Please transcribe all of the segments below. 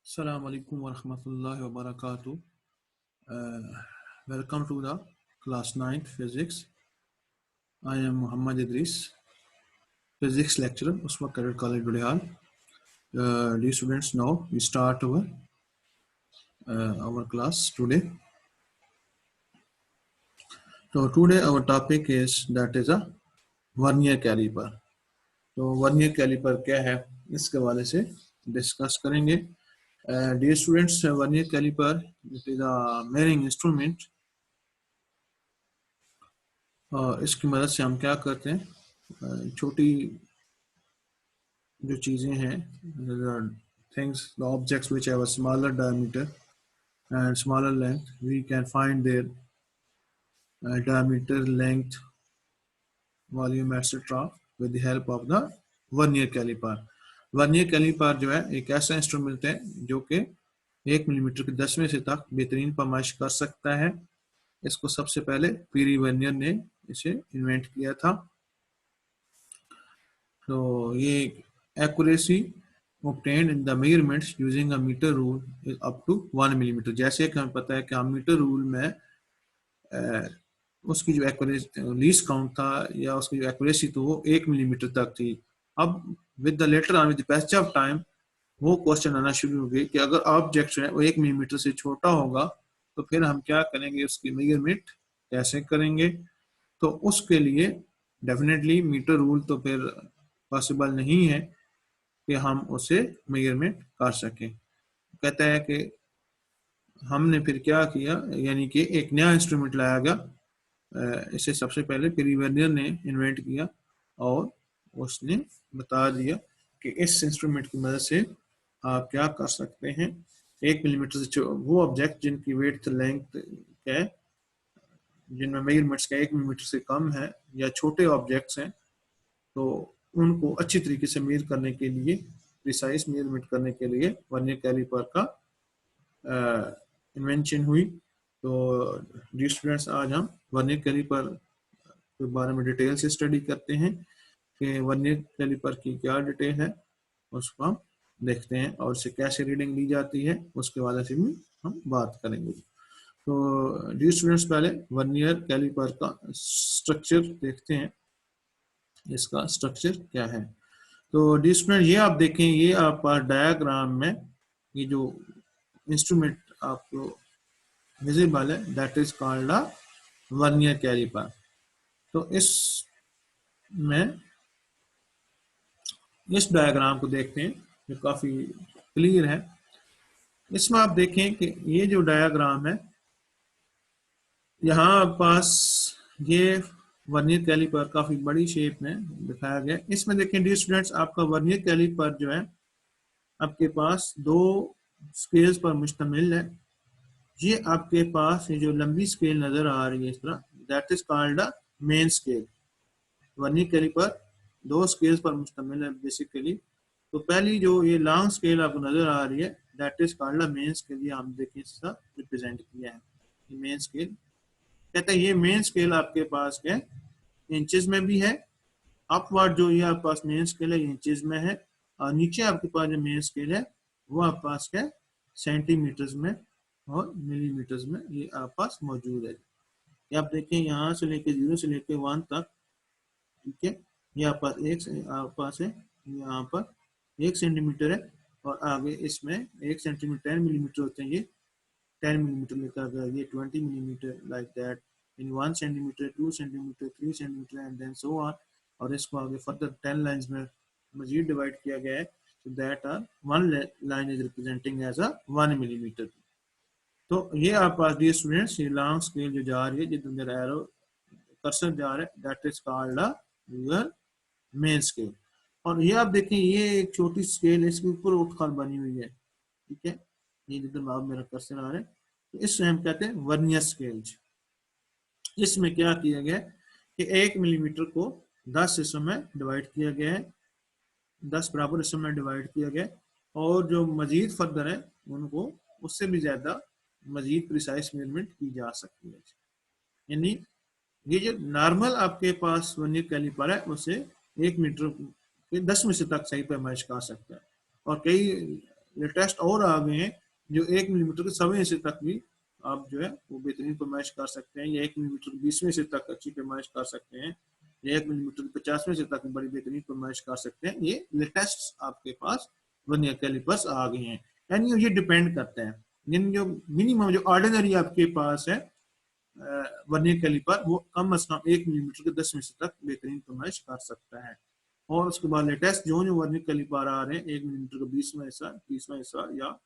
Assalamu alaikum wa rahmatullahi wa barakatuh. Welcome to the class 9th physics. I am Muhammad Idris, physics lecturer, Usma Cadet College, Budihal. Dear students, now we start our class today. So today our topic is that is a vernier caliper. तो vernier caliper क्या है इसके हवाले से discuss करेंगे. Dear students, vernier caliper it is a measuring instrument. इसकी मदद से हम क्या करते हैं, छोटी जो चीज़ें हैं, things, the objects which have a smaller diameter and smaller length, we can find their diameter, length, volume etcetera with the help of the vernier caliper. Vernier caliper जो है एक ऐसा इंस्ट्रूमेंट है जो कि 1 मिलीमीटर के 10वें से तक बेहतरीन पैमाइश कर सकता है. इसको सबसे पहले पीरी वर्नियर ने इसे इन्वेंट किया था. तो ये accuracy obtained in the measurements using a meter rule is up to 1 millimetre. जैसे कि हमें पता है कि हम मीटर रूल में उसकी जो एक्यूरेसी लीस्ट काउंट था या उसकी जो एक्यूरेसी थी वो 1 मिलीमीटर तक थी. अब with the later on, with the passage of time, वो क्वेश्चन आना शुरू हो गए कि अगर ऑब्जेक्ट है वो 1 मिलीमीटर से छोटा होगा तो फिर हम क्या करेंगे, उसकी मेजरमेंट कैसे करेंगे. तो उसके लिए डेफिनेटली मीटर रूल तो फिर पॉसिबल नहीं है कि हम उसे मेजरमेंट कर सकें. कहता है कि हमने फिर क्या किया, यानी कि एक नया इंस्ट्रूमेंट लाया गया. इसे सबसे पहले पीरी वर्नियर ने इन्वेंट किया और उसने बता दिया कि इस इंस्ट्रूमेंट की मदद से आप क्या कर सकते हैं. 1 मिलीमीटर से वो ऑब्जेक्ट जिनकी वेट लेंथ है, जिनमें मेजरमेंट्स का 1 मिलीमीटर से कम है या छोटे ऑब्जेक्ट्स हैं, तो उनको अच्छी तरीके से मेजर करने के लिए, प्रिसाइज मेजरमेंट करने के लिए वर्नियर कैलिपर का इन्वेंशन हुई. तो डियर स्टूडेंट्स, आज हम वर्नियर कैलिपर के बारे में डिटेल से स्टडी करते हैं कि वर्नियर कैलिपर की क्या डिटेल है, उसको हम देखते हैं और इसे कैसे रीडिंग ली जाती है उसके बारे से भी हम बात करेंगे. तो डियर स्टूडेंट्स, पहले वर्नियर कैलिपर का स्ट्रक्चर देखते हैं, इसका स्ट्रक्चर क्या है. तो डियर स्टूडेंट, ये आप देखें, ये आप डायग्राम में ये जो इंस्ट्रूमेंट आपको विजिबल है, that is called a vernier caliper. तो इस डायग्राम को देखते हैं, जो काफी क्लियर है. इसमें आप देखें कि ये जो डायग्राम है, यहाँ पास ये वर्नियर कैलिपर काफी बड़ी शेप में दिखाया गया. इसमें देखें डियर स्टूडेंट्स, आपका वर्नियर कैलिपर जो है आपके पास 2 स्केल्स पर मुश्तमिल है. ये आपके पास ये जो लंबी स्केल नजर आ रही है इस तरह, that is called a main scale. Vernier caliper 2 scales पर मुश्तमिल है बेसिकली. तो पहली जो ये लॉन्ग स्केल आपको नजर आ रही है, that is called a main scale. ये हम देखें इसका रिप्रेजेंट किया है, ये मेन स्केल. कहते हैं ये मेन स्केल आपके पास है इंचेस में भी है. अपवर्ड जो ये आपके पास मेन स्केल है ये इंचेस में है, और नीचे आपके पास जो मेन स्केल है वो आपके पास है सेंटीमीटर्स में और मिलीमीटर्स में, ये आपके पास मौजूद है. ये आप देखें यहाँ से लेके 0 से लेके 1 तक, ठीक है. ये आपके पास है, यहाँ पर 1 सेंटीमीटर है, और आगे इसमें 1 सेंटीमीटर 10 मिलीमीटर होते हैं. ये 10 मिलीमीटर लेकर गया, ये 20 millimetre, like that. In 1 centimetre, 2 centimetre, 3 centimetre and then so on. और इसको आगे फर्दर 10 लाइंस में मजीद डिवाइड किया गया है. So that one line is representing as a 1 millimetre. तो ये आप पास डियर स्टूडेंट्स, ये लॉन्ग स्केल जो जा रही है, जिधर मेरा एरो कर्सर जा रहा है, that is called a your main scale. और ये आप देखें, ये एक छोटी स्केल है, इसके ऊपर उठखाल बनी हुई है, ठीक है. ये जिधर मेरा कर्सर आ रहा है, तो इससे हम कहते हैं वर्नियर स्केल. इसमें क्या किया गया कि 1 मिलीमीटर को 10 हिस्सों में डिवाइड किया गया है, 10 बराबर हिस्सों में डिवाइड किया गया, और जो मजीद फर्दर है उनको उससे भी ज्यादा मजीद प्रिसाइज मेजरमेंट की जा सकती है. यानी ये जो नॉर्मल आपके पास वर्नियर कैलिपर है उसे 1 मीटर के 10 में से तक सही पैमाइश कर सकता है, और कई लेटेस्ट और आ गए हैं जो 1 मिलीमीटर के 100वें हिस्से तक भी आप जो है वो बेहतरीन पैमाइश कर सकते हैं, या 1 मिलीमीटर के 20वें हिस्से तक अच्छी पैमाइश कर सकते हैं, या 1 मिलीमीटर के 50वें हिस्से तक बड़ी बेहतरीन पैमाइश कर सकते हैं। ये लेटेस्ट आपके पास वर्नियर कैलिपर्स आ गए हैं। यानी ये डिपेंड करता है, यानी जो मिनिमम जो ऑर्डिनरी आपके पास है वर्नियर कैलिपर, वो कम से कम 1 मिलीमीटर के 10वें हिस्से तक बेहतरीन पैमाइश कर सकता है। और उसके बाद लेटेस्ट जो वर्नियर कैलिपर आ रहे हैं 1 मिलीमीटर का 20वां हिस्सा, 30वां हिस्सा, या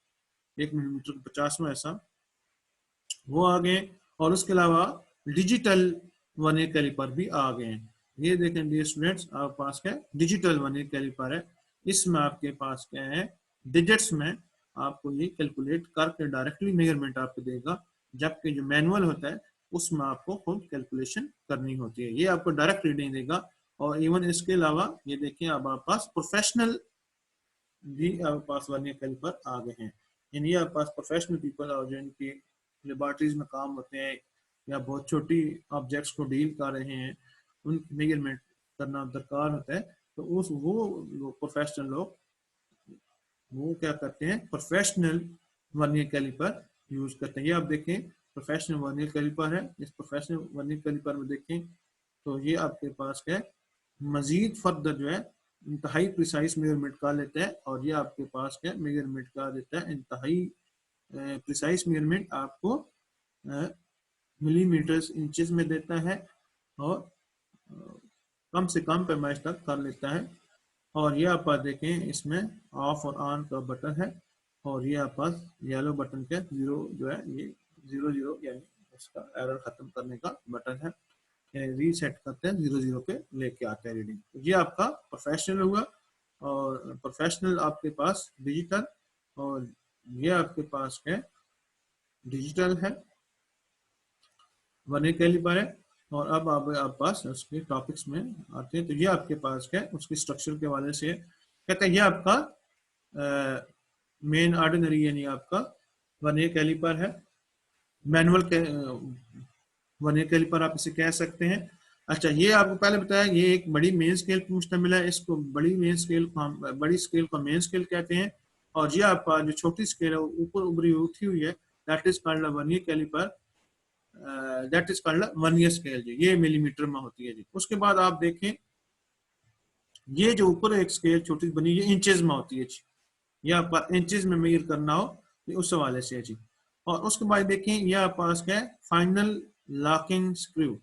1 मिलीमीटर का 50वां हिस्सा, वो आ गए। और उसके अलावा डिजिटल वर्नियर कैलिपर भी आ गए हैं। ये देखें डियर स्टूडेंट्स, आपके पास क्या डिजिटल वर्नियर कैलिपर है। इसमें आपके पास क्या है, डिजिट्स में आपको ये कैलकुलेट करके डायरेक्टली मेजरमेंट आपको देगा, जबकि जो मैनुअल होता है उसमें आपको खुद कैलकुलेशन करनी होती है। ये आपको डायरेक्ट रीडिंग देगा। और इवन इसके अलावा ये देखिए अब आपके पास प्रोफेशनल भी आपके पास वर्नियर कैलिपर आ गए हैं। यानी आपके पास प्रोफेशनल पीपल और जिनकी लेबोरेटरीज में काम होते हैं या बहुत छोटी ऑब्जेक्ट्स को डील कर रहे हैं, उनकी मेजरमेंट करना दरकार होता है, तो उस वो प्रोफेशनल लोग वो क्या करते हैं, प्रोफेशनल वर्नियर कैलिपर यूज करते हैं। ये आप देखें प्रोफेशनल वर्नियर कैलिपर है। इस प्रोफेशनल वर्नियर कैलिपर में देखें तो ये आपके पास क्या है, मजीद फर्दर जो है इंतहाई प्रिसाइज मेजरमेंट का लेता है। और ये आपके पास क्या मेजरमेंट का देता है, इंतहाई प्रिसाइज मेजरमेंट आपको मिलीमीटर्स इंचेस में देता है, और कम से कम पैमाइश तक कर लेता है। और ये आप देखें इसमें ऑफ और ऑन का बटन है, और ये आप पास येलो बटन के जीरो जो है ये 00 यानी इसका एरर खत्म करने का बटन है, रीसेट करते हैं 00 पे लेके आते हैं रीडिंग। तो ये आपका प्रोफेशनल हुआ। और प्रोफेशनल आपके पास डिजिटल, और ये आपके पास है डिजिटल है वर्नियर कैलिपर है। और अब आप पास उसके टॉपिक्स में आते हैं। तो ये आपके पास है उसकी स्ट्रक्चर के हवाले से कहते हैं, ये आपका मेन ऑर्डिनरी यानी आपका वर्नियर कैलिपर है। मैनुअल वर्नियर कैलिपर आप इसे कह सकते हैं। अच्छा, ये आपको पहले बताया ये एक बड़ी मेन स्केल पर मुश्तमिल है। इसको बड़ी मेन स्केल को हम बड़ी स्केल को मेन स्केल कहते हैं। और ये आपका जो छोटी स्केल है ऊपर उभरी उठी हुई है, that is called vernier caliper, that is called vernier scale जी। ये मिलीमीटर में होती है जी। उसके बाद आप देखें ये जो ऊपर एक स्केल छोटी बनी ये इंचेस में होती है जी। ये आपका इंचेस में मेजर करना हो तो उस हवाले से है जी। और उसके बाद देखें ये आपके पास क्या है, फाइनल लॉकिंग स्क्रू।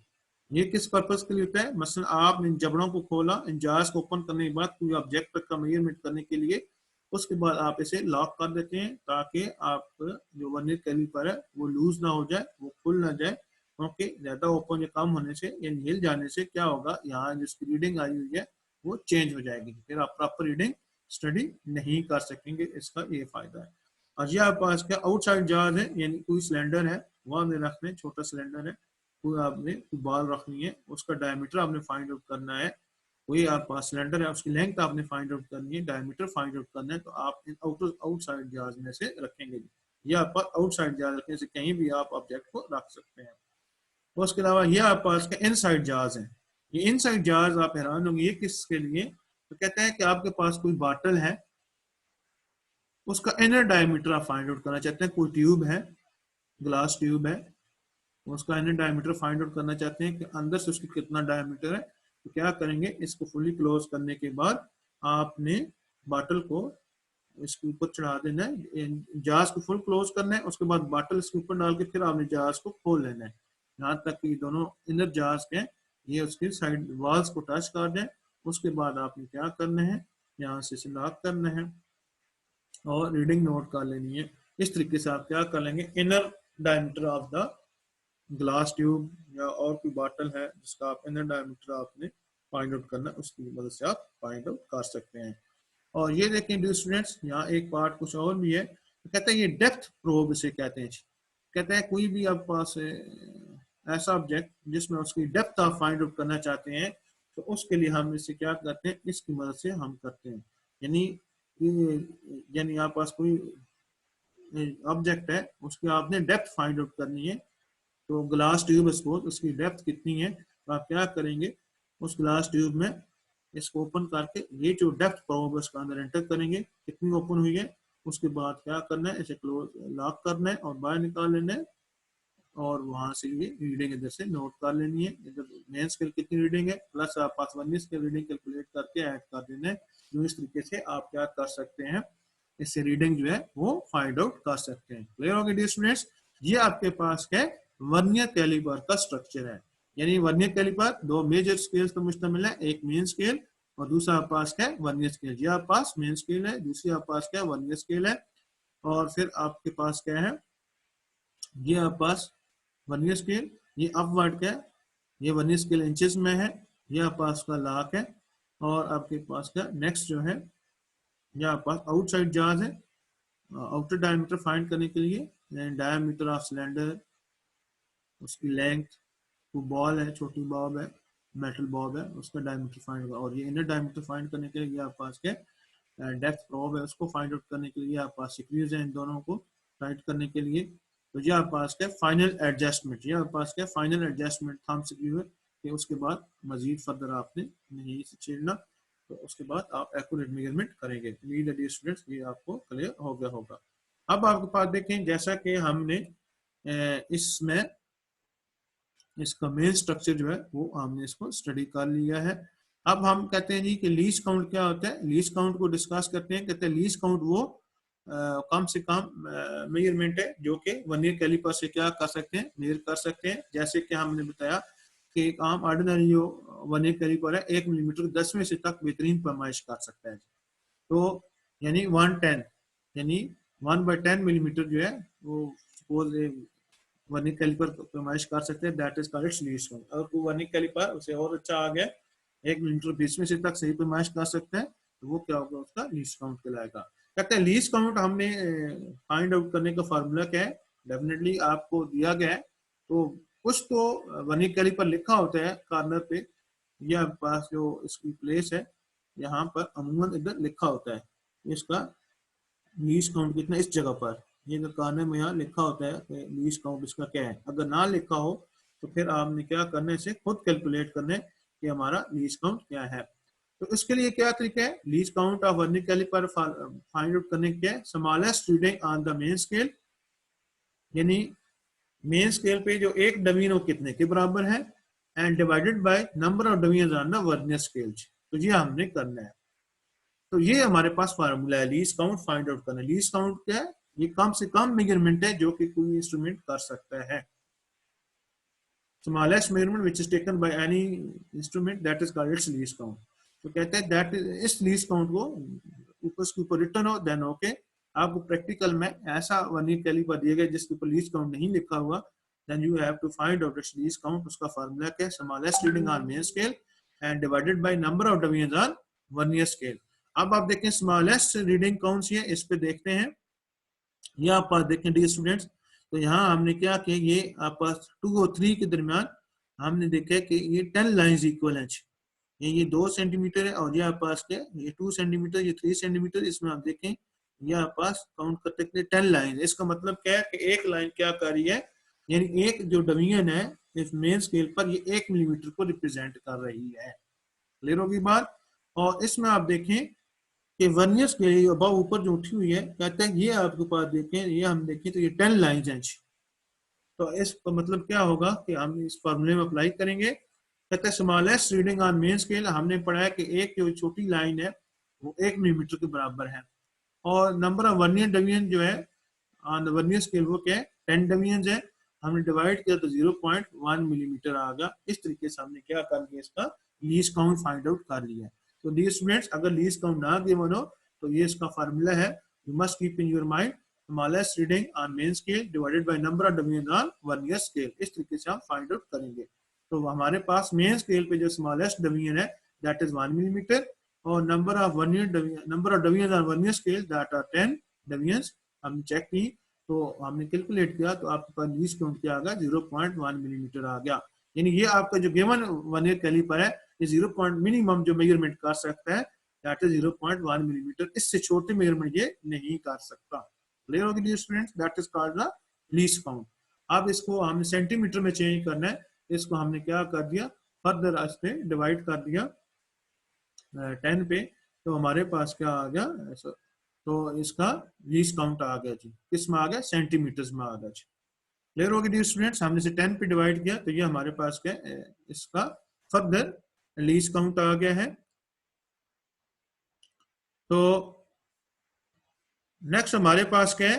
ये किस पर्पस के लिए होता है, मसलन आप इन जबड़ों को खोला, इन जार्स को ओपन करने के बाद कोई ऑब्जेक्ट का मेजरमेंट करने के लिए, उसके बाद आप इसे लॉक कर देते हैं ताकि आप जो वर्नियर कैलिपर है वो लूज ना हो जाए, वो खुल ना जाए। क्योंकि ज्यादा ओपन या कम होने से या हिल जाने से क्या होगा, यहाँ जिसकी रीडिंग आई हुई है वो चेंज हो जाएगी, फिर आप प्रॉपर रीडिंग स्टडी नहीं कर सकेंगे। इसका ये फायदा है। और ये आपके पास क्या आउटसाइड जार्स है, यानी कोई सिलेंडर है वो आपने रखना है, छोटा सिलेंडर है, कोई आपने बाल रखनी है, उसका डायमीटर आपने फाइंड आउट करना है। वही आपका सिलेंडर है उसकी लेंथ आपने फाइंड आउट करनी है, डायमीटर फाइंड आउट करना है। तो आप इन आउटसाइड जार्स में से रखेंगे। ये आप आउटसाइड जार रखने से कहीं भी आप ऑब्जेक्ट को रख सकते हैं। उसके अलावा ये आपके पास इनसाइड जार्स हैं। ये इनसाइड जार्स आप हैरान होंगे ये किसके लिए, तो कहते हैं कि आपके पास कोई बॉटल है, उसका इनर डायमीटर आप फाइंड आउट करना चाहते हैं। कोई ट्यूब है, ग्लास ट्यूब है, उसका इनर डायमीटर फाइंड आउट करना चाहते हैं कि अंदर से उसकी कितना डायमीटर है। तो क्या करेंगे, इसको फुली क्लोज करने के बाद आपने बॉटल को इसके ऊपर चढ़ा देना है, जार्स को फुल क्लोज करना है। उसके बाद बॉटल इसके ऊपर डाल के फिर आपने जार्स को खोल लेना है, यहाँ तक कि दोनों इनर जार्स के ये उसकी साइड वॉल्स को टच कर दें। उसके बाद आपने क्या करना है, यहाँ से इसे लॉक करना है और रीडिंग नोट कर लेनी है। इस तरीके से आप क्या कर लेंगे, inner diameter of the glass tube या और कोई बॉटल है जिसका आप इनर डायमीटर आपने फाइंड आउट करना है, उसकी मदद से आप फाइंड आउट कर सकते हैं। और ये देखें डियर स्टूडेंट्स, यहाँ एक पार्ट कुछ और भी है। तो कहते हैं ये डेप्थ प्रोब इसे कहते हैं। कहते हैं कोई भी आपके पास ऐसा ऑब्जेक्ट जिसमें उसकी डेप्थ आप फाइंड आउट करना चाहते हैं, तो उसके लिए हम इसे क्या करते हैं, इसकी मदद से हम करते हैं। यानी यानी आपके पास कोई ऑब्जेक्ट है, उसकी आपने डेप्थ फाइंड आउट करनी है। तो ग्लास ट्यूब सपोज उसकी डेप्थ कितनी है, तो आप क्या करेंगे, उस ग्लास ट्यूब में इसको ओपन करके ये जो डेप्थ प्रोब उसका अंदर एंटर करेंगे, कितनी ओपन हुई है उसके बाद क्या करना है, इसे क्लोज लॉक करना है और बाहर निकाल लेना है और वहां से ये रीडिंग इधर से नोट कर लेनी है। इधर मेन स्केल कितनी रीडिंग है प्लस आप पास वर्नियर स्केल रीडिंग कैलकुलेट करके ऐड कर देना है। जो इस तरीके से आप क्या कर सकते हैं, इससे रीडिंग जो है वो फाइंड आउट कर सकते हैं। क्लियर हो गया डियर स्टूडेंट्स? ये आपके पास है वर्नियर कैलिपर का स्ट्रक्चर है। यानी वर्नियर कैलिपर दो मेजर स्केल्स पर मुश्तमिल है, एक मेन स्केल और दूसरा आपके पास क्या है वर्नियर स्केल। ये आपके पास मेन स्केल है, दूसरी आपके पास क्या है वर्नियर स्केल है। और फिर आपके पास क्या है, ये आपके पास वर्नियर स्केल, ये अपवर्ड का है, ये वर्नियर स्केल इंचेस में है, ये आपके पास का लाख है। और आपके पास का नेक्स्ट जो है, ये आपके पास आउटसाइड जाज है, आउटर डायमीटर फाइंड करने के लिए डायमीटर ऑफ सिलेंडर, उसकी लेंथ, वो बॉल है, छोटी बॉब है, मेटल बॉब है, उसका डायमीटर फाइंड होगा। और ये इनर डायमीटर फाइंड करने के लिए आपके पास क्या डेप्थ प्रोब है, उसको फाइंड आउट करने के लिए आपके पास सिक्रीज है इन दोनों को फाइंड करने के लिए। तो ये आपके पास क्या फाइनल एडजस्टमेंट, ये आपके पास क्या फाइनल एडजस्टमेंट थंब सिक्रीज है कि उसके बाद मजीद फर्दर आपने नहीं से छेड़ना। तो उसके बाद आप एक्यूरेट मेजरमेंट करेंगे। उम्मीद है डियर स्टूडेंट्स ये आपको क्लियर हो गया होगा। अब आपके पास देखें, जैसा कि हमने इसमें इसका मेन स्ट्रक्चर जो है वो हमने इसको स्टडी कर लिया है। अब हम कहते हैं जी कि लीज काउंट क्या होता है, लीज काउंट को डिस्कस करते हैं। कहते हैं लीज काउंट वो कम से कम मेजरमेंट है जो कि वर्नियर कैलिपर से क्या कर सकते हैं, मेजर कर सकते हैं। जैसे कि हमने बताया कि एक आम ऑर्डिनरी जो वर्नियर कैलिपर है 1 मिलीमीटर 10 में से तक बेहतरीन पैमाइश कर सकता है। तो यानी 110 यानी 1/10 मिलीमीटर जो है वो सपोज वर्नियर कैलिपर पैमाइश कर सकते हैं, that is called its least count. अगर कोई वर्नियर कैलिपर उसे और अच्छा आ गया 1 मिलीमीटर 20 में से तक सही पैमाइश कर सकते हैं, तो वो क्या होगा, उसका लीस्ट काउंट कहलाएगा। कहते हैं लीस्ट काउंट हमने फाइंड आउट करने का फार्मूला क्या है, डेफिनेटली आपको दिया गया है। तो कुछ तो वर्नियर कैलिपर लिखा होता है कॉर्नर पे, या पास जो इसकी प्लेस है यहाँ पर अमूमन इधर लिखा होता है इसका लीज काउंट कितना इस जगह पर, ये अगर कॉर्नर में यहाँ लिखा होता है कि लीज काउंट इसका क्या है। अगर ना लिखा हो तो फिर आपने क्या करना है, इसे खुद कैलकुलेट करना है कि हमारा लीज काउंट क्या है। तो इसके लिए क्या तरीका है, least count of vernier caliper find out करने के smallest reading on the main scale, यानी मेन स्केल पे जो एक डवीन वो कितने के बराबर है, and divided by number of divisions on the vernier scale. तो ये हमने करना है। तो ये हमारे पास फार्मूला है लीज काउंट फाइंड आउट करना। लीज काउंट क्या है, ये कम से कम मेजरमेंट है जो कि कोई इंस्ट्रूमेंट कर सकता है। Smallest measurement which is taken by any instrument that is called its least count. तो कहते हैं दैट इस लीज काउंट को उसके ऊपर रिटर्न हो देन ओके। आपको प्रैक्टिकल में ऐसा वर्नियर कैलिपर दिया गया जिसके ऊपर लीज काउंट नहीं लिखा हुआ, then you have to find out its least count. उसका फार्मूला क्या है, smallest reading on main scale and divided by number of divisions on vernier scale. अब आप देखें स्मॉलेस्ट रीडिंग कौन सी है, इस पे देखते हैं। ये आप पास देखें डियर स्टूडेंट्स, तो यहाँ हमने क्या किया, ये आप पास 2 और 3 के दरमियान हमने देखा कि ये 10 लाइंस इक्वल हैं। ये 2 सेंटीमीटर है और ये आप पास क्या ये 2 सेंटीमीटर, ये 3 सेंटीमीटर। इसमें आप देखें ये आप पास काउंट करते हैं 10 लाइन। इसका मतलब क्या है कि एक लाइन क्या कर रही है, यानी एक जो डिवीजन है इस मेन स्केल पर ये 1 मिलीमीटर को रिप्रेजेंट कर रही है। क्लियर होगी बात? और इसमें आप देखें कि वर्नियर स्केल अबाव ऊपर जो उठी हुई है, कहते हैं ये आपके पास देखें, ये हम देखें तो ये 10 लाइंस हैं। तो इसका मतलब क्या होगा कि हम इस फॉर्मूले में अप्लाई करेंगे। कहते हैं smallest reading on main scale, हमने पढ़ा है कि एक जो छोटी लाइन है वो 1 मिलीमीटर के बराबर है। और नंबर ऑफ वर्नियर डिवीजन जो है ऑन द वर्नियर स्केल वो क्या है 10 डिवीजन है। हमने डिवाइड किया तो 0.1 मिलीमीटर आ गया। इस तरीके से हमने क्या कर लिया, इसका लीज काउंट फाइंड आउट कर लिया। तो डियर स्टूडेंट्स, अगर लीज काउंट ना गिवन हो तो ये इसका फार्मूला है, you must keep in your mind smallest reading on main scale divided by number of division on vernier scale. इस तरीके से हम फाइंड आउट करेंगे। तो हमारे पास मेन स्केल पे जो स्मॉलेस्ट डिवीजन है दैट इज 1 मिलीमीटर, और number of division on vernier scale that are 10 division. हमने चेक की तो हमने कैलकुलेट किया तो आपके पास लीज काउंट क्या आ गया, 0.1 मिलीमीटर आ गया। यानी ये आपका जो गिवन वर्नियर कैलिपर है ये 0 पॉइंट मिनिमम जो मेजरमेंट कर सकता है दैट इज 0.1 मिलीमीटर। इससे छोटे मेजरमेंट ये नहीं कर सकता। क्लियर होगी dear students, that is called the least count. अब इसको हमने सेंटीमीटर में चेंज करना है। इसको हमने क्या कर दिया, फर्दर इस पे डिवाइड कर दिया 10 पे, तो हमारे पास क्या आ गया, तो इसका लीस्ट काउंट आ गया जी, किस में आ गया, सेंटीमीटर्स में आ गया जी। क्लियर हो गया डियर स्टूडेंट्स, हमने से 10 पे डिवाइड किया तो ये हमारे पास क्या है, इसका फर्दर लीस्ट काउंट आ गया है। तो नेक्स्ट हमारे पास क्या है,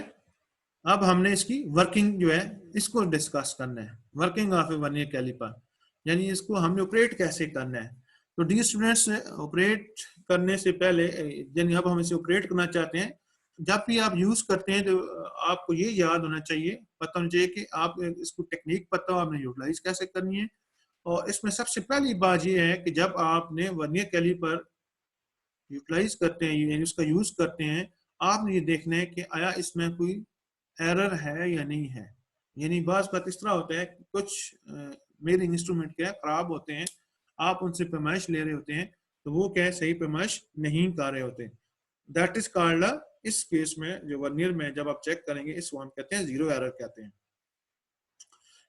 अब हमने इसकी वर्किंग जो है इसको डिस्कस करना है, working of a vernier caliper, यानी इसको हमने ऑपरेट कैसे करना है। तो डी स्टूडेंट्स, ऑपरेट करने से पहले, यानी अब हम इसे ऑपरेट करना चाहते हैं, जब भी आप यूज करते हैं तो आपको ये याद होना चाहिए, पता होना चाहिए कि आप इसको टेक्निक पता हो आपने यूटिलाइज कैसे करनी है। और इसमें सबसे पहली बात ये है कि जब आपने वर्नियर कैलिपर यूटिलाइज करते हैं यानी उसका यूज करते हैं, आपने ये देखना है कि आया इसमें कोई एरर है या नहीं है। यानी बात इस तरह होता है कि कुछ मेरे इंस्ट्रूमेंट क्या खराब होते हैं, आप उनसे पैमाइश ले रहे होते हैं तो वो क्या सही पैमाइश नहीं कर रहे होते, दैट इज कॉल्ड, इस केस में जो वर्नियर में जब आप चेक करेंगे इसको हम कहते हैं जीरो एरर कहते हैं।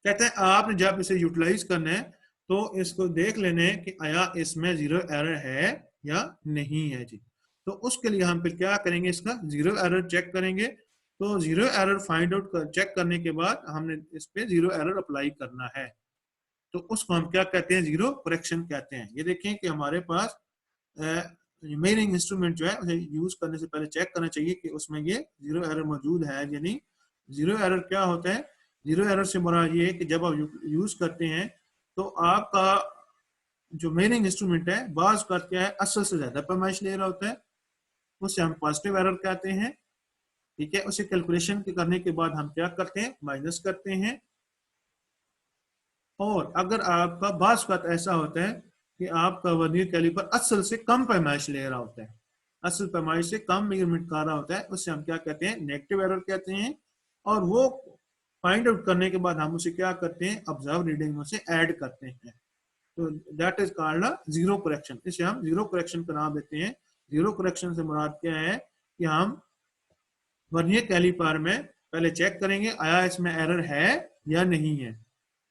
कहते हैं आपने जब इसे यूटिलाइज करना है तो इसको देख लेना है कि आया इसमें जीरो एरर है या नहीं है जी। तो उसके लिए हम फिर क्या करेंगे, इसका जीरो एरर चेक करेंगे। तो zero error find out check करने के बाद हमने इस पे जीरो एरर अप्लाई करना है, तो उसको हम क्या कहते हैं, जीरो करेक्शन कहते हैं। ये देखें कि हमारे पास मेजरिंग इंस्ट्रूमेंट जो है उसे यूज करने से पहले चेक करना चाहिए कि उसमें ये जीरो एरर मौजूद है या नहीं। जीरो एरर क्या होता है, जीरो एरर से मुराद ये है कि जब आप यूज करते हैं तो आपका जो मेजरिंग इंस्ट्रूमेंट है बाज का क्या है, असल से ज्यादा पैमाइश ले रहा होता है, उसे हम पॉजिटिव एरर कहते हैं। ठीक है, उसे कैलकुलेशन करने के बाद हम क्या करते हैं, माइनस करते हैं। और अगर आपका बाज का ऐसा होता है कि आपका वर्नियर कैलिपर असल से कम पैमाइश ले रहा होता है, असल पैमाइश से कम मेजरमेंट कर रहा होता है, उससे हम क्या कहते हैं, नेगेटिव एरर कहते हैं। और वो फाइंड आउट करने के बाद हम उसे क्या करते हैं, ऑब्जर्व रीडिंग में से ऐड करते हैं। तो that is called zero correction, इसे हम जीरो करेक्शन का नाम देते हैं। जीरो करेक्शन से मुराद क्या है कि हम वर्नियर कैलिपर में पहले चेक करेंगे आया इसमें एरर है या नहीं है,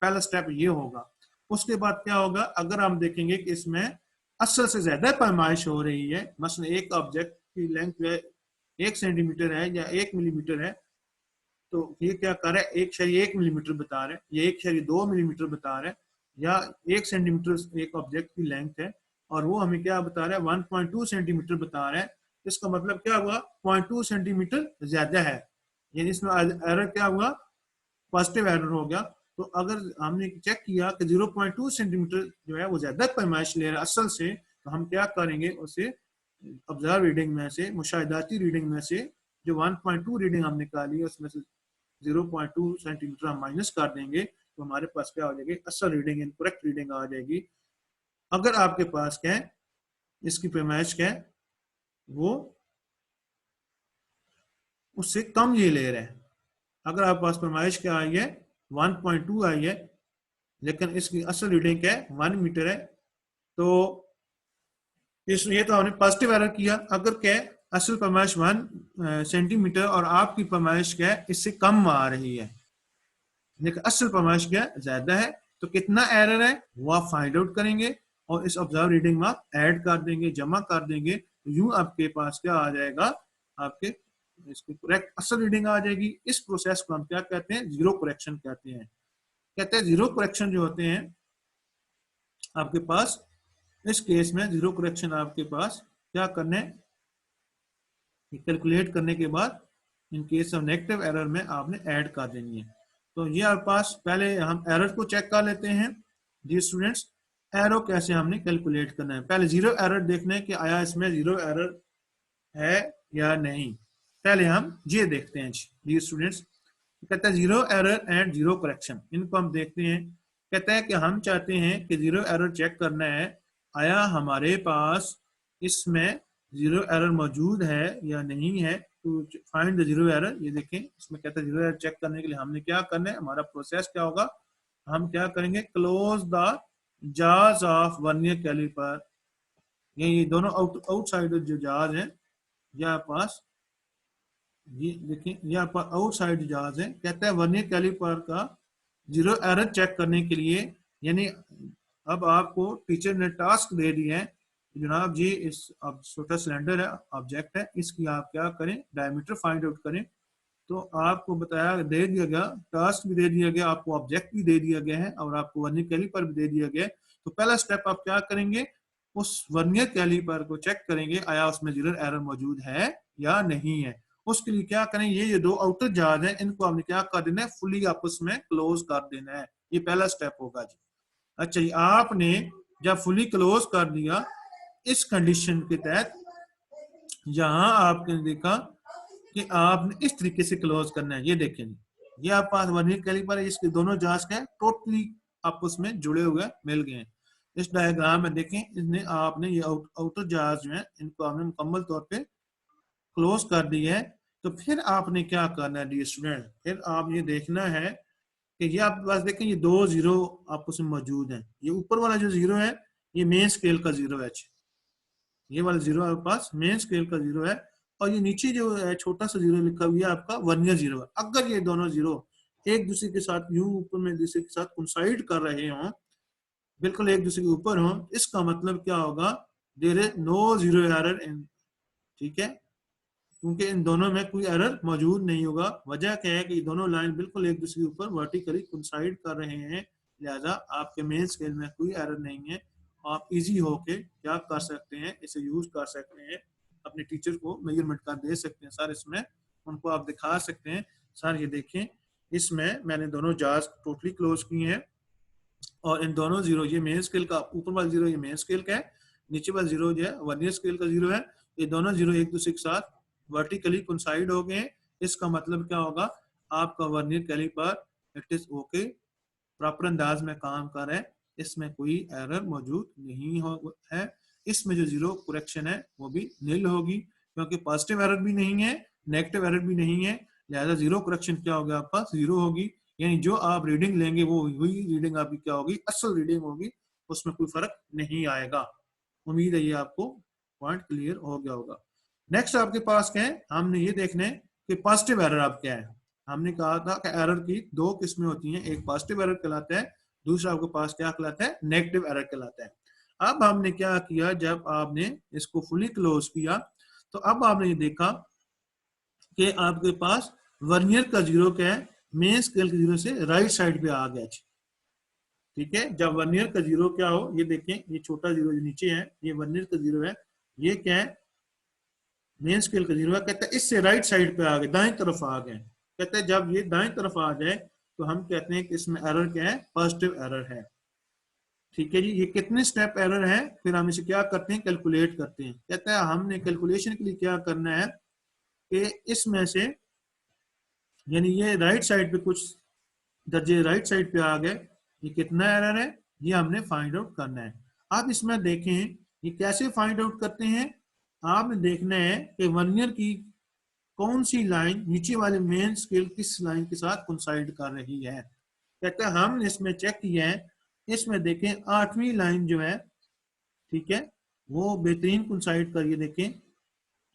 पहला स्टेप ये होगा। उसके बाद क्या होगा, अगर हम देखेंगे कि इसमें असल से ज्यादा पैमाइश हो रही है, मसलन एक ऑब्जेक्ट की लेंथ जो है 1 सेंटीमीटर है या 1 मिलीमीटर है, तो ये क्या कर रहा है, 1 मिलीमीटर बता रहे हैं, ये 1.2 मिलीमीटर बता रहे हैं, या 1 सेंटीमीटर एक ऑब्जेक्ट की लेंथ है और वो हमें क्या बता रहा है, 1.2 सेंटीमीटर बता रहा है। इसका मतलब क्या हुआ, 0.2 सेंटीमीटर ज्यादा है, यानी इसमें एरर क्या हुआ, पॉजिटिव एरर हो गया। तो अगर हमने चेक किया कि 0.2 सेंटीमीटर जो है वो ज्यादा पैमाइश ले रहा है असल से, तो हम क्या करेंगे, उसे ऑब्जर्व रीडिंग में से, मुशाहिदाती रीडिंग में से जो 1.2 रीडिंग हम निकाली है उसमें से 0.2 सेंटीमीटर हम माइनस कर देंगे, तो हमारे पास क्या हो जाएगी, असल रीडिंग, इनकरेक्ट रीडिंग आ जाएगी। अगर आपके पास क्या है, इसकी पैमाइश क्या है, वो उससे कम ये ले रहे हैं। अगर आपके पास पैमाइश क्या आई है, 1.2 आई है, लेकिन इसकी असल रीडिंग क्या है, 1 मीटर है, तो ये तो हमने पॉजिटिव एरर किया। अगर क्या है, असल पैमाइश 1 सेंटीमीटर और आपकी पैमाइश क्या है, इससे कम आ रही है, लेकिन असल पैमाइश क्या है, ज्यादा है, तो कितना एरर है वो आप फाइंड आउट करेंगे और इस ऑब्जर्व रीडिंग में आप ऐड कर देंगे, जमा कर देंगे, तो यूं आपके पास क्या आ जाएगा, आपके इसकी करेक्ट असल रीडिंग आ जाएगी। इस प्रोसेस को हम क्या कहते हैं, जीरो करेक्शन कहते हैं। कहते हैं जीरो करेक्शन जो होते हैं आपके पास, इस केस में जीरो करेक्शन आपके पास क्या करना है, कैलकुलेट करने के बाद in case of negative error में आपने ऐड कर देनी है। तो ये आपके पास पहले हम एरर को चेक कर लेते हैं। जी स्टूडेंट्स, एरर कैसे हमने कैलकुलेट करना है, पहले जीरो एरर देखना है कि आया इसमें जीरो एरर है या नहीं, पहले हम ये देखते हैं जी स्टूडेंट्स। कहता है zero error and zero correction, इनको हम देखते हैं। कहता है कि हम चाहते हैं कि जीरो एरर चेक करना है, आया हमारे पास इसमें जीरो एरर मौजूद है या नहीं है, तो फाइंड द जीरो एरर। ये देखें इसमें कहता है जीरो एरर चेक करने के लिए हमने क्या करना है, हमारा प्रोसेस क्या होगा, हम क्या करेंगे, क्लोज द जाज ऑफ वर्नियर कैलिपर, ये दोनों आउटसाइड जो जाज हैं, या पास ये देखिए यहाँ पर आउटसाइड जहाज है। कहता है वर्नियर कैलिपर का जीरो एरर चेक करने के लिए, यानी अब आपको टीचर ने टास्क दे दिया है जनाब जी इस अब छोटा सिलेंडर है, ऑब्जेक्ट है, इसकी आप क्या करें, डायमीटर फाइंड आउट करें। तो आपको बताया दे दिया गया, टास्क भी दे दिया गया, आपको ऑब्जेक्ट भी दे दिया गया है और आपको वर्नियर कैलिपर भी दे दिया गया है। तो पहला स्टेप आप क्या करेंगे, उस वर्नियर कैलिपर को चेक करेंगे आया उसमें जीरो एरर मौजूद है या नहीं है। उसके लिए क्या करें, ये दो आउटर जार्ज हैं, इनको आपने क्या कर देना है, फुली आपस में क्लोज कर देना है। ये पहला स्टेप होगा जी। अच्छा जी, आपने जब फुली क्लोज कर दिया, इस कंडीशन के तहत यहां आपने देखा कि आपने इस तरीके से क्लोज करना है। ये देखें, ये आप पास वर्नियर कैलिपर है, इसके दोनों जांच के टोटली आपस में जुड़े हुए मिल गए हैं। इस डायग्राम में देखें, इसने आपने ये आउटर जांच जो है इनको आपने मुकम्मल तौर पे क्लोज कर दी है। तो फिर आपने क्या करना है डियर स्टूडेंट, फिर आप ये देखना है कि ये आपके पास देखें, ये दो जीरो आपस में मौजूद हैं। ये ऊपर वाला जो जीरो है ये मेन स्केल का जीरो है, ये वाला जीरो आपके पास मेन स्केल का जीरो है। और ये नीचे जो है छोटा सा जीरो लिखा हुआ है आपका वर्नियर जीरो है। अगर ये दोनों जीरो एक दूसरे के साथ यूं ऊपर में दूसरे के साथ कोइंसाइड कर रहे हों, बिल्कुल एक दूसरे के ऊपर हों, इसका मतलब क्या होगा, there is no zero error in, ठीक है, क्योंकि इन दोनों में कोई एरर मौजूद नहीं होगा। वजह क्या है कि दोनों लाइन बिल्कुल एक दूसरे के ऊपर वर्टिकली कोइंसाइड कर रहे हैं, लिहाजा आपके मेन स्केल में कोई एरर नहीं है। आप इजी होके क्या कर सकते हैं, इसे यूज कर सकते हैं, अपने टीचर को मेजरमेंट कर दे सकते हैं सर, इसमें उनको आप दिखा सकते हैं सर ये देखें, इसमें मैंने दोनों जार्स टोटली क्लोज किए हैं और इन दोनों जीरो, ये मेन स्केल का ऊपर वाला जीरो ये मेन स्केल का है, नीचे वाला जीरो जो है वर्नियर स्केल का जीरो है। ये दोनों जीरो एक दूसरे के साथ वर्टिकली कोइंसाइड हो गए। इसका मतलब क्या होगा, आपका vernier caliper it is okay, proper अंदाज में काम कर रहा है, इसमें कोई एरर मौजूद नहीं हो है। इसमें जो जीरो करेक्शन है वो भी नील होगी, क्योंकि पॉजिटिव एरर भी नहीं है, नेगेटिव एरर भी नहीं है, लिहाजा जीरो करेक्शन क्या होगा, आपका जीरो होगी। यानी जो आप रीडिंग लेंगे वो वही रीडिंग आपकी क्या होगी, असल रीडिंग होगी, उसमें कोई फर्क नहीं आएगा। उम्मीद है ये आपको पॉइंट क्लियर हो गया होगा। नेक्स्ट आपके पास क्या है, हमने ये देखना है कि पॉजिटिव एरर आप क्या है। हमने कहा था कि एरर की दो किस्में होती हैं, एक पॉजिटिव एरर कहलाता है, दूसरा आपके पास क्या कहलाता है, नेगेटिव एरर कहलाता है। अब हमने क्या किया, जब आपने इसको फुली क्लोज किया तो अब आपने ये देखा कि आपके पास वर्नियर का जीरो क्या है, मेन स्केल के जीरो से राइट साइड पे आ गया। ठीक है, जब वर्नियर का जीरो क्या हो, ये देखें, ये छोटा जीरो जो नीचे है ये वर्नियर का जीरो है, ये क्या है, मेन स्केल का जीरो है। कहते हैं इससे राइट साइड पे आ गए, दाएं तरफ आ गए। कहते हैं जब ये दाएं तरफ आ जाए तो हम कहते हैं कि इसमें एरर क्या है, पॉजिटिव एरर है। ठीक है जी, ये कितने स्टेप एरर है, फिर हम इसे क्या करते हैं, कैलकुलेट करते हैं। कहता है हमने कैलकुलेशन के लिए क्या करना है कि इसमें से, यानी ये राइट साइड पे कुछ दर्जे राइट साइड पे आ गए, ये कितना एरर है ये हमने फाइंड आउट करना है। आप इसमें देखें ये कैसे फाइंड आउट करते हैं, आपने देखना है कि वर्नियर की कौन सी लाइन नीचे वाले मेन स्केल किस लाइन के साथ कोइंसाइड कर रही है। कहते हैं हमने इसमें चेक किया है, इसमें देखें आठवीं लाइन जो है, ठीक है, वो बेहतरीन कोइंसाइड कर रही है। देखें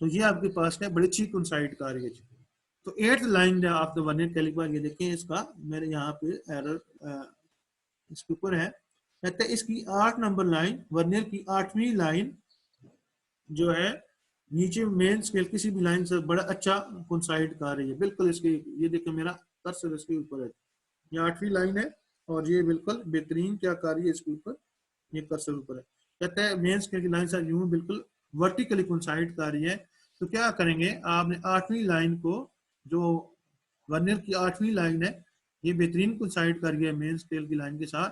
तो ये आपके पास है बड़ी अच्छी कोइंसाइड कर रही है। तो eighth line of the vernier caliper, ये देखें इसका मेरे यहाँ पे एरर इसके ऊपर है। कहते हैं इसकी 8 नंबर लाइन, वर्नियर की 8वीं लाइन जो है नीचे मेन स्केल किसी भी लाइन से बड़ा अच्छा कोइंसाइड कर रही है, बिल्कुल इसके, ये देखिए मेरा कर्सर इसके ऊपर है, ये 8वीं लाइन है और ये बिल्कुल बेहतरीन क्या कर रही है इसके ऊपर, ये कर्सर ऊपर है। कहते हैं मेन स्केल की लाइन से यूं बिल्कुल वर्टिकली कोइंसाइड कर रही है। तो क्या करेंगे, आपने 8वीं लाइन को, जो वर्नियर की 8वीं लाइन है, ये बेहतरीन कोइंसाइड कर रही है मेन स्केल की लाइन के साथ।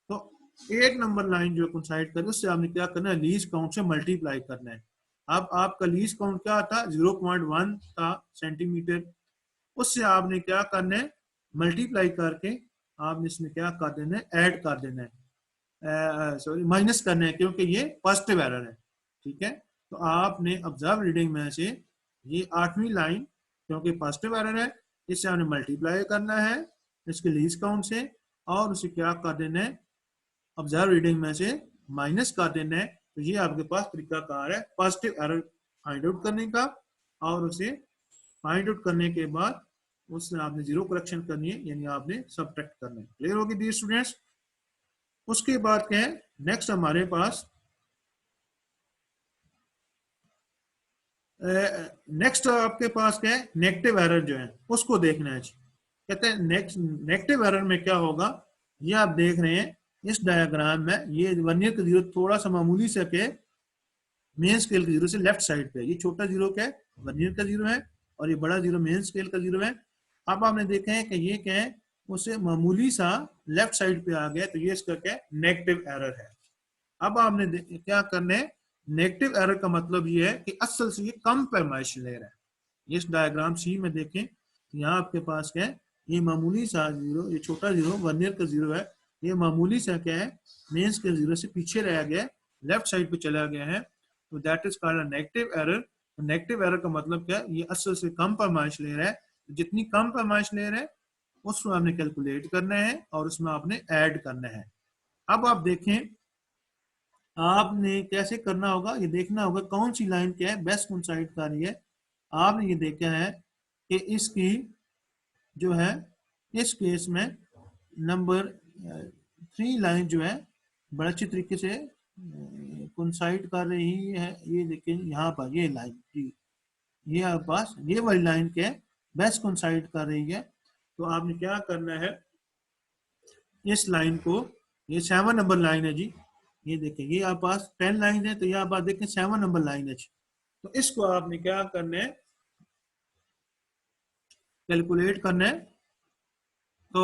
तो 8 नंबर लाइन जो कोइंसाइड कर रही है उससे आपने क्या करना है, लीस्ट काउंट से मल्टीप्लाई करना है। अब आपका लीस्ट काउंट क्या था, 0.1 था सेंटीमीटर, उससे आपने क्या करना है, मल्टीप्लाई करके आपने इसमें क्या कर देना है, ऐड कर देना है, सॉरी माइनस करना है, क्योंकि ये पॉजिटिव एरर है। ठीक है, तो आपने ऑब्जर्व रीडिंग में से ये 8वीं लाइन, क्योंकि पॉजिटिव एरर है, इससे आपने मल्टीप्लाई करना है इसके लीस्ट काउंट से, और उसे क्या कर देना है, ऑब्जर्व रीडिंग में से माइनस कर देना है। तो ये आपके पास तरीकाकार है पॉजिटिव एरर फाइंड आउट करने का, और उसे फाइंड आउट करने के बाद उससे आपने जीरो करेक्शन करनी है, यानी आपने सबट्रैक्ट करना है। क्लियर होगी डियर स्टूडेंट्स। उसके बाद क्या है, नेक्स्ट हमारे पास नेक्स्ट आपके पास क्या है, नेगेटिव एरर जो है उसको देखना है। कहते हैं नेक्स्ट नेगेटिव एरर में क्या होगा, ये आप देख रहे हैं इस डायग्राम में, ये वर्नियर का जीरो थोड़ा सा मामूली से के मेन स्केल के जीरो से लेफ्ट साइड पे, ये छोटा जीरो क्या है, वर्नियर का जीरो है, और ये बड़ा जीरो मेन स्केल का जीरो है। अब आपने देखा है कि ये क्या है, उसे मामूली सा लेफ्ट साइड पे आ गया, तो ये इसका क्या है, नेगेटिव एरर है। अब आपने क्या करना है, नेगेटिव एरर का मतलब ये है कि असल से ये कम पैमाइश ले रहा है। इस डायग्राम सी में देखें, यहाँ आपके पास क्या है, ये मामूली सा जीरो, ये छोटा जीरो वर्नियर का जीरो है, ये मामूली सा क्या है, मेन स्केल जीरो से पीछे रह गया, लेफ्ट साइड पे चला गया है, तो that is called negative error. Negative error का मतलब क्या है, ये असल से कम पैमाइश ले रहा है। जितनी कम पैमाइश ले रहा है उसको आपने कैलकुलेट करना है और उसमें आपने ऐड करना है। अब आप देखें, आपने कैसे करना होगा, ये देखना होगा कौन सी लाइन क्या है, बेस्ट कोइंसाइड कर रही है। आपने ये देखा है कि इसकी जो है, इस केस में नंबर 3 लाइन जो है बड़े अच्छी तरीके से कोइंसाइड कर रही है। ये देखें यहाँ पर ये लाइन, ये आपके पास ये वाली लाइन के बेस्ट कोइंसाइड कर रही है। तो आपने क्या करना है, इस लाइन को, ये 7 नंबर लाइन है जी, ये देखें ये आप पास 10 लाइन है, तो यहाँ आप देखें 7 नंबर लाइन है। तो इसको आपने क्या करना है, कैलकुलेट करना है। तो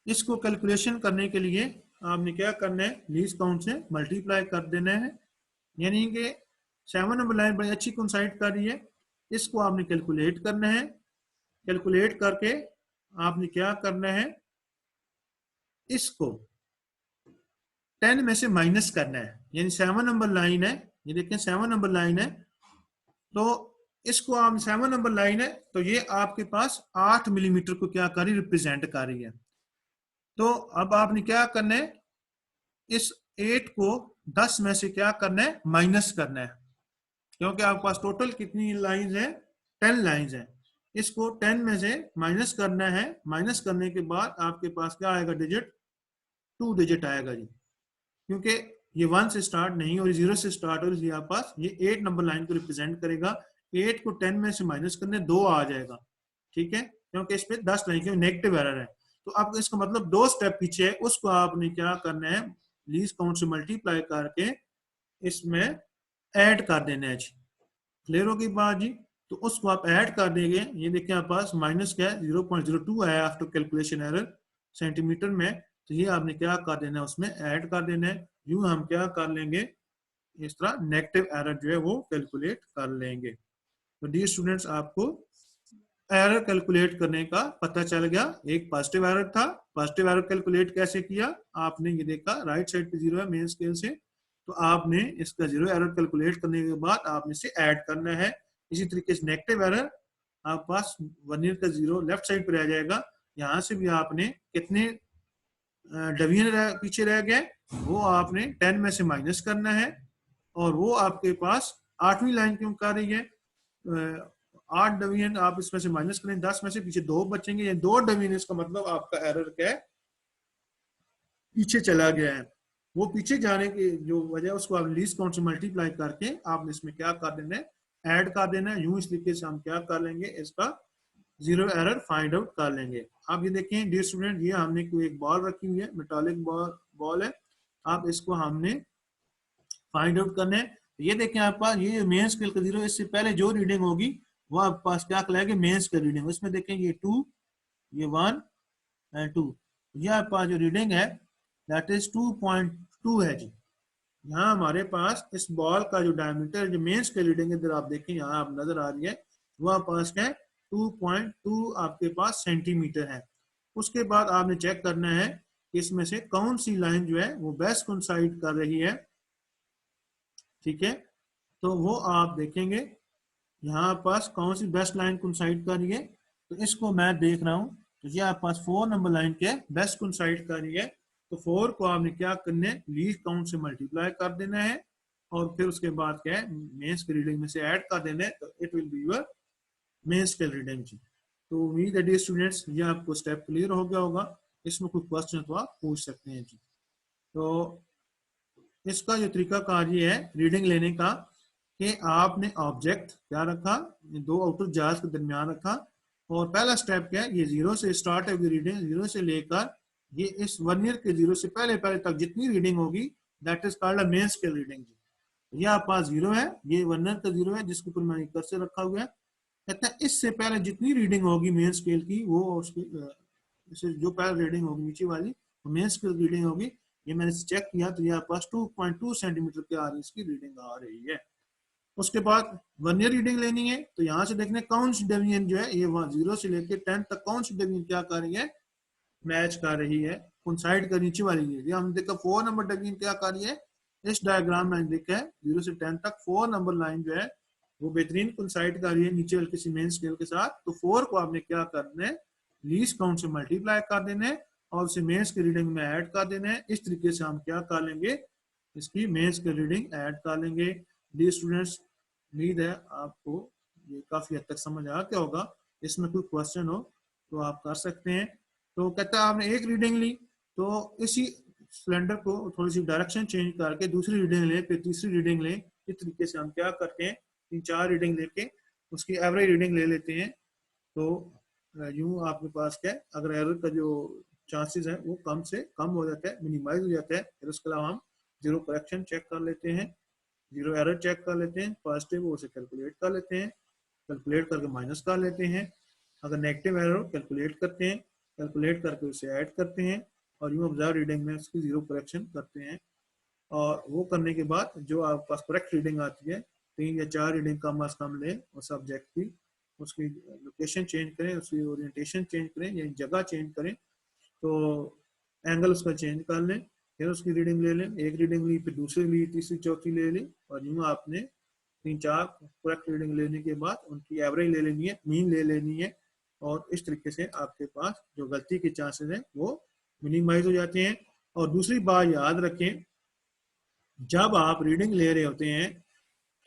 इसको कैलकुलेशन करने के लिए आपने क्या करना है, लीस्ट काउंट से मल्टीप्लाई कर देना है, यानी कि 7 नंबर लाइन बड़ी अच्छी कोइंसाइड कर रही है, इसको आपने कैलकुलेट करना है। कैलकुलेट करके आपने क्या करना है, इसको 10 में से माइनस करना है, यानी 7 नंबर लाइन है, ये देखें 7 नंबर लाइन है, तो इसको आप 7 नंबर लाइन है, तो ये आपके पास 8 मिलीमीटर को क्या कर रही, रिप्रेजेंट कर रही है। तो अब आपने क्या करना है, इस 8 को 10 में से क्या करना है, माइनस करना है, क्योंकि आपके पास टोटल कितनी लाइंस है, 10 लाइंस है। इसको 10 में से माइनस करना है, माइनस करने के बाद आपके पास क्या आएगा, डिजिट 2 डिजिट आएगा जी, क्योंकि ये 1 से स्टार्ट नहीं और 0 से स्टार्ट, और इसलिए आप पास ये 8 नंबर लाइन को रिप्रेजेंट करेगा। 8 को 10 में से माइनस करने 2 आ जाएगा, ठीक है, क्योंकि इस पे 10 लाइन क्योंकि नेगेटिव एरर है। तो अब इसका मतलब 2 स्टेप पीछे है, उसको आपने क्या करना है, लीस्ट काउंट से मल्टीप्लाई करके इसमें ऐड कर देना है जी। क्लियर होगी बात जी, तो उसको आप ऐड कर देंगे। ये देखिए आप पास माइनस क्या है, 0.02 आया आफ्टर कैलकुलेशन एरर सेंटीमीटर में, तो ये आपने क्या कर देना है, उसमें ऐड कर देना है। यूं हम क्या कर लेंगे, इस तरह नेगेटिव एरर जो है वो कैलकुलेट कर लेंगे। तो डी स्टूडेंट्स, आपको एरर कैलकुलेट करने का पता चल गया। एक पॉजिटिव एरर था, पॉजिटिव एरर कैलकुलेट कैसे किया, आपने ये देखा राइट साइड पे 0 है मेन स्केल से, तो आपने इसका 0 एरर कैलकुलेट करने के बाद आपने इसे ऐड करना है। इसी तरीके से नेगेटिव एरर आप पास वर्नियर का 0 लेफ्ट साइड पे रह जाएगा, यहाँ से भी आपने कितने डिवीजन पीछे रह गए, वो आपने 10 में से माइनस करना है, और वो आपके पास 8वीं लाइन क्यों कर रही है, 8 डिवीजन आप इसमें से माइनस करें, 10 में से पीछे 2 बचेंगे, ये 2 डिवीजन, इसका मतलब आपका एरर क्या है, पीछे चला गया है। वो पीछे जाने की जो वजह उसको आप लीस्ट काउंट से मल्टीप्लाई करके आपने इसमें क्या कर देना है, ऐड कर देना है। यूं इस तरीके से हम क्या कर लेंगे, इसका 0 एरर फाइंड आउट कर लेंगे। आप ये देखें डियर स्टूडेंट, ये हमने कोई एक बॉल रखी हुई है, मेटालिक बॉल है, आप इसको हमने फाइंड आउट करना है। ये देखें आप पास ये मेन स्केल का 0, इससे पहले जो रीडिंग होगी वो आपके पास क्या कहलाएगी, मेन स्केल रीडिंग। इसमें देखें ये 2, ये 1 एंड 2, ये आपके पास जो रीडिंग है दैट इज 2.2 है जी। यहाँ हमारे पास इस बॉल का जो डायमीटर, जो मेन स्केल रीडिंग है, इधर आप देखें यहाँ आप नजर आ रही है, वो आपके पास क्या है, 2.2 आपके पास सेंटीमीटर है। उसके बाद आपने चेक करना है कि इसमें से कौन सी लाइन जो है वो बेस्ट कोइंसाइड कर रही है, ठीक है। तो वो आप देखेंगे यहाँ पास कौन सी बेस्ट लाइन कोइंसाइड कर रही है, तो इसको मैं देख रहा हूँ, तो ये आप पास 4 नंबर लाइन के बेस्ट कोइंसाइड कर रही है। तो 4 को आपने क्या करना है, लीस्ट काउंट से मल्टीप्लाई कर देना है, और फिर उसके बाद क्या है, मेन स्केल रीडिंग में से ऐड कर देना है, तो it will be your main scale reading जी। तो उम्मीद है डियर स्टूडेंट्स ये आपको स्टेप क्लियर हो गया होगा। इसमें कोई क्वेश्चन तो आप पूछ सकते हैं जी। तो इसका जो तरीका कार ये है रीडिंग लेने का, कि आपने ऑब्जेक्ट क्या रखा, दो आउटर जार्स के दरमियान रखा, और पहला स्टेप क्या है, ये 0 से स्टार्ट होगी रीडिंग, 0 से लेकर ये इस वर्नियर के 0 से पहले पहले तक जितनी रीडिंग होगी that is called a main scale reading. ये आपके पास 0 है, ये वर्नियर का 0 है जिसके ऊपर मैंने कर्सर रखा हुआ है। कहता है इससे पहले जितनी रीडिंग होगी मेन स्केल की वो उसकी इससे जो पहले रीडिंग होगी नीचे वाली वो मेन स्केल रीडिंग होगी। ये मैंने चेक किया तो ये आपके पास 2.2 सेंटीमीटर के आ रही इसकी रीडिंग आ रही है। उसके बाद वर्नियर रीडिंग लेनी है तो यहाँ से देखने कौन सी डेविएशन जो है ये 0 से लेकर 10 तक कौन सी डेविएशन क्या कर रही है, मैच कर रही है कोइंसाइड कर नीचे वाली है। हम देखा 4 नंबर डेविएशन क्या कर रही है, इस डायग्राम में देखा है 0 से 10 तक 4 नंबर लाइन जो है वो बेहतरीन कोइंसाइड कर रही है नीचे वाले किसी मेन स्केल के साथ। तो 4 को आपने क्या करना है, लीस्ट काउंट से मल्टीप्लाई कर देना है और उसे मेंस की रीडिंग में ऐड कर देना है। इस तरीके से हम क्या कर लेंगे, इसकी मेंस की रीडिंग ऐड कर लेंगे। डी स्टूडेंट्स, उम्मीद है आपको ये काफी हद तक समझ आ गया होगा। इसमें कोई क्वेश्चन हो तो आप कर सकते हैं। तो कहता है आपने एक रीडिंग ली तो इसी सिलेंडर को थोड़ी सी डायरेक्शन चेंज करके दूसरी रीडिंग ले, फिर तीसरी रीडिंग ले। इस तरीके से हम क्या करते हैं, 3-4 रीडिंग लेके उसकी एवरेज रीडिंग ले लेते हैं। तो यूं आपके पास क्या है, अगर एरर का जो चांसेस है वो कम से कम हो जाता है, मिनिमाइज हो जाता है। फिर उसके अलावा हम जीरो करेक्शन चेक कर लेते हैं, जीरो एरर चेक कर लेते हैं, पॉजिटिव उसे कैलकुलेट कर लेते हैं, कैलकुलेट करके माइनस कर लेते हैं। अगर नेगेटिव एरर कैलकुलेट करते हैं, कैलकुलेट करके उसे ऐड करते हैं और यूं ऑब्जर्व रीडिंग में उसकी जीरो करेक्शन करते हैं। और वो करने के बाद जो आपके पास करेक्ट रीडिंग आती है, 3 या 4 रीडिंग कम अज कम लें उस सब्जेक्ट की, उसकी लोकेशन चेंज करें, उसकी ओरिएंटेशन चेंज करें या जगह चेंज करें, तो एंगल उसका चेंज कर लें, फिर उसकी रीडिंग ले लें। एक रीडिंग ली, फिर दूसरी ली, तीसरी चौथी ले ली, और यूँ आपने 3-4 करेक्ट रीडिंग लेने के बाद उनकी एवरेज ले लेनी है, मीन ले लेनी है। और इस तरीके से आपके पास जो गलती के चांसेस हैं वो मिनिमाइज हो जाते हैं। और दूसरी बात याद रखें, जब आप रीडिंग ले रहे होते हैं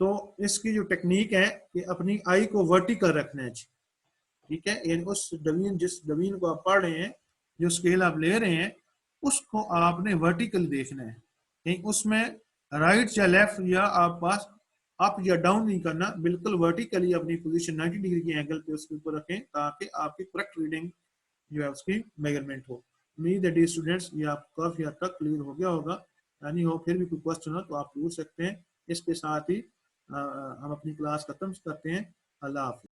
तो इसकी जो टेक्निक है कि अपनी आई को वर्टिकल रखना है। ठीक है, यानी उस डवीन जिस डवीन को आप पढ़ रहे हैं, जो स्केल आप ले रहे हैं, उसको आपने वर्टिकल देखना है। कहीं उसमें राइट या लेफ्ट या आप पास अप या डाउन नहीं करना, बिल्कुल वर्टिकली अपनी पोजीशन 90 डिग्री के एंगल पे उसके ऊपर रखें ताकि आपकी करेक्ट रीडिंग जो है उसकी मेजरमेंट हो। उम्मीद है डी स्टूडेंट्स ये आपको काफी हद तक क्लियर हो गया होगा। यानी हो फिर भी कोई क्वेश्चन हो तो आप पूछ सकते हैं। इसके साथ ही हम अपनी क्लास खत्म करते हैं। अल्लाह हाफिज।